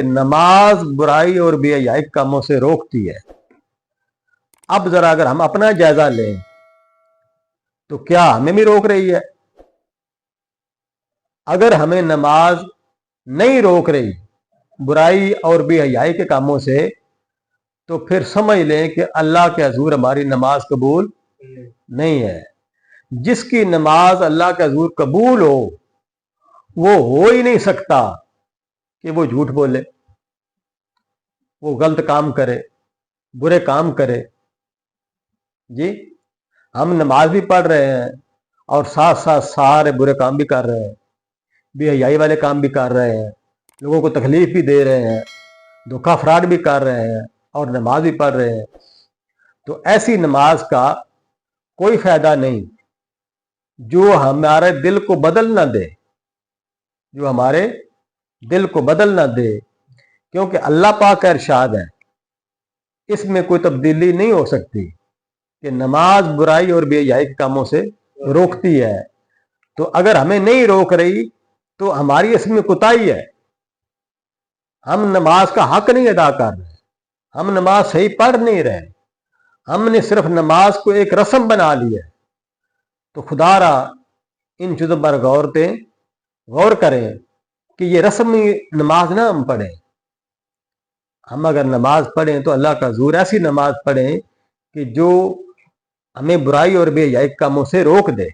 نماز برائی اور بے حیائی کاموں سے روکتی ہے۔ اب ذرا اگر ہم اپنا جائزہ لیں تو کیا ہمیں بھی روک رہی ہے؟ اگر ہمیں نماز نہیں روک رہی برائی اور بے حیائی کے کاموں سے تو پھر سمجھ لیں کہ اللہ کے حضور ہماری نماز قبول نہیں ہے۔ جس کی نماز اللہ کے حضور قبول وہ ہو ہی نہیں سکتا کہ وہ جھوٹ بولے، وہ غلط کام کرے، برے کام کرے۔ جی ہم نماز بھی پڑھ رہے ہیں اور ساتھ ساتھ سارے برے کام بھی کر رہے ہیں، بے حیائی والے کام بھی کر رہے ہیں، لوگوں کو تکلیف بھی دے رہے ہیں، دھوکہ فراڈ بھی کر رہے ہیں اور نماز بھی پڑھ رہے ہیں۔ تو ایسی نماز کا کوئی فائدہ نہیں جو ہمارے دل کو بدل نہ دے، جو ہمارے دل کو بدل نہ دے، کیونکہ اللہ پاک کا ارشاد ہے اس میں کوئی تبدیلی نہیں ہو سکتی کہ نماز برائی اور بے حیائی کے کاموں سے روکتی ہے۔ تو اگر ہمیں نہیں روک رہی تو ہماری اس میں کوتاہی ہے، ہم نماز کا حق نہیں ادا کر رہے، ہم نماز صحیح پڑھ نہیں رہے، ہم نے صرف نماز کو ایک رسم بنا لی ہے۔ تو خدا را ان چیزوں پر غور کریں کہ یہ رسمی نماز نہ ہم پڑھیں۔ ہم اگر نماز پڑھیں تو اللہ کا حضور ایسی نماز پڑھیں کہ جو ہمیں برائی اور بے حیائی کاموں سے روک دے۔